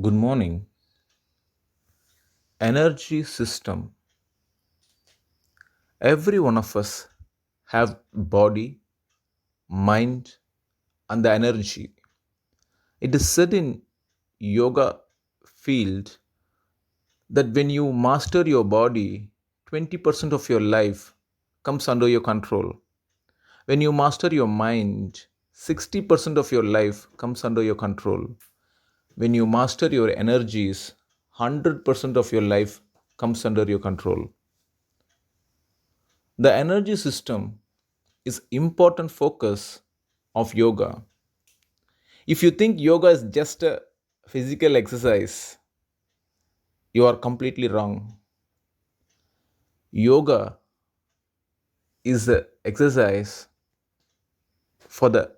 Good morning. Energy system. Every one of us have body, mind, and the energy. It is said in yoga field that when you master your body, 20% of your life comes under your control. When you master your mind, 60% of your life comes under your control. When you master your energies, 100% of your life comes under your control. The energy system is important focus of yoga. If you think yoga is just a physical exercise, you are completely wrong. Yoga is the exercise for the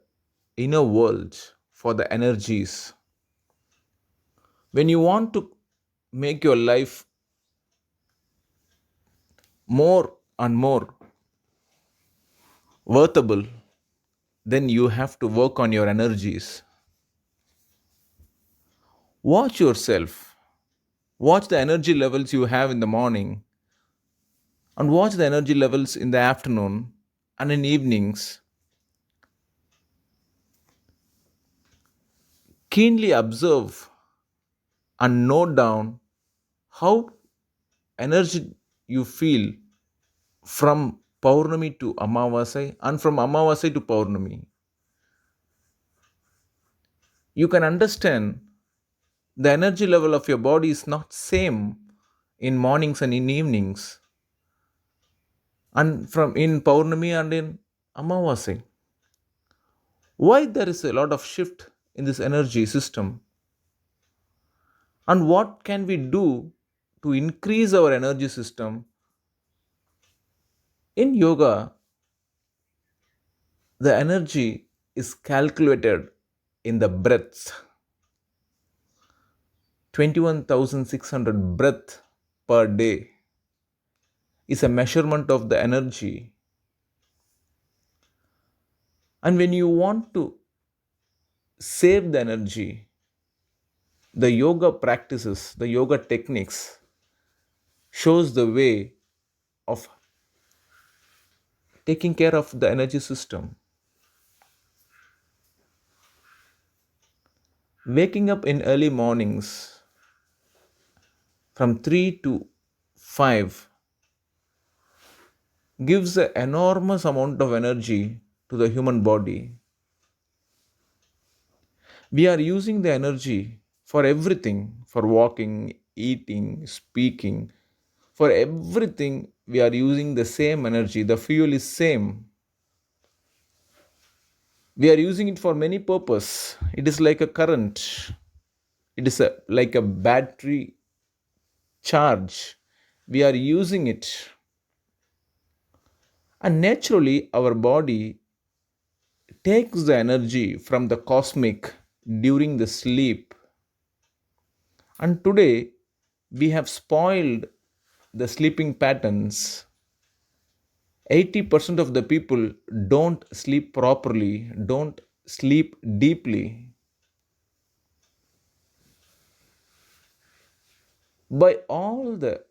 inner world, for the energies. When you want to make your life more and more worthable, then you have to work on your energies. Watch yourself. Watch the energy levels you have in the morning and watch the energy levels in the afternoon and in evenings. Keenly observe and note down how energy you feel from Paurnami to Amavasai and from Amavasai to Paurnami. You can understand the energy level of your body is not same in mornings and in evenings and from in Paurnami and in Amavasai. Why there is a lot of shift in this energy system and what can we do to increase our energy system? In yoga, the energy is calculated in the breaths. 21,600 breath per day is a measurement of the energy. And when you want to save the energy, the yoga practices, the yoga techniques shows the way of taking care of the energy system. Waking up in early mornings from 3 to 5 gives an enormous amount of energy to the human body. We are using the energy for everything, for walking, eating, speaking. For everything, we are using the same energy. The fuel is same. We are using it for many purpose. It is like a current. It is like a battery charge. We are using it. And naturally, our body takes the energy from the cosmic during the sleep. And today, we have spoiled the sleeping patterns. 80% of the people don't sleep properly, don't sleep deeply. By all the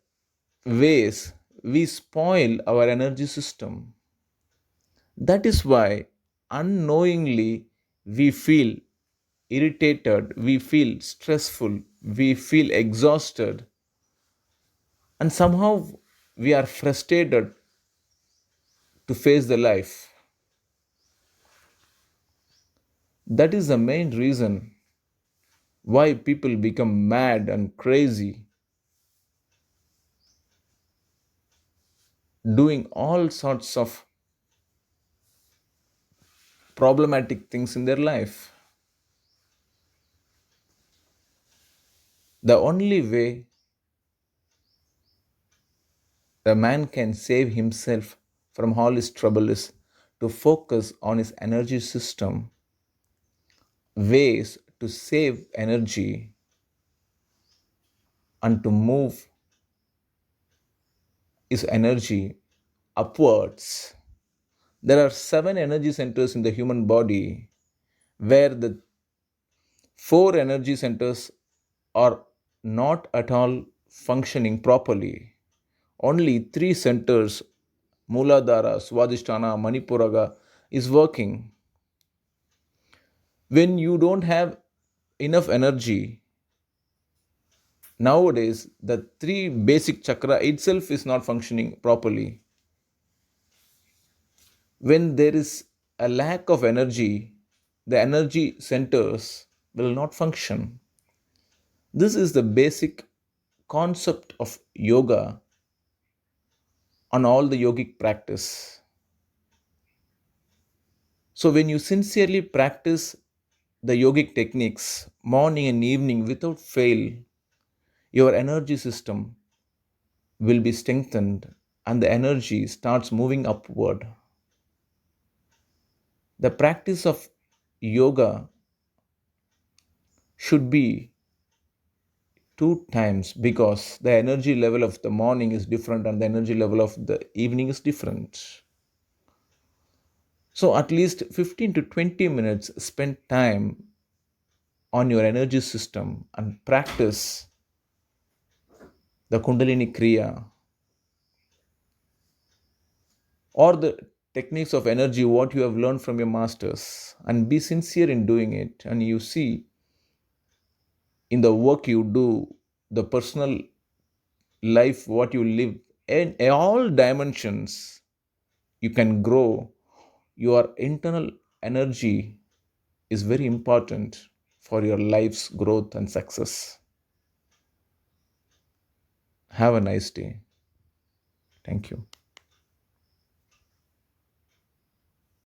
ways, we spoil our energy system. That is why unknowingly we feel irritated, we feel stressful, we feel exhausted, and somehow we are frustrated to face the life. That is the main reason why people become mad and crazy, doing all sorts of problematic things in their life. The only way the man can save himself from all his trouble is to focus on his energy system, ways to save energy and to move his energy upwards. There are seven energy centers in the human body where the four energy centers are not at all functioning properly. Only three centers, Muladhara, Swadhisthana, Manipuraga, is working. When you don't have enough energy, nowadays the three basic chakra itself is not functioning properly. When there is a lack of energy, the energy centers will not function. This is the basic concept of yoga on all the yogic practice. So, when you sincerely practice the yogic techniques morning and evening without fail, your energy system will be strengthened and the energy starts moving upward. The practice of yoga should be two times because the energy level of the morning is different and the energy level of the evening is different. So, at least 15 to 20 minutes spend time on your energy system and practice the Kundalini Kriya or the techniques of energy, what you have learned from your masters, and be sincere in doing it. And you see in the work you do, the personal life, what you live, in all dimensions, you can grow. Your internal energy is very important for your life's growth and success. Have a nice day. Thank you.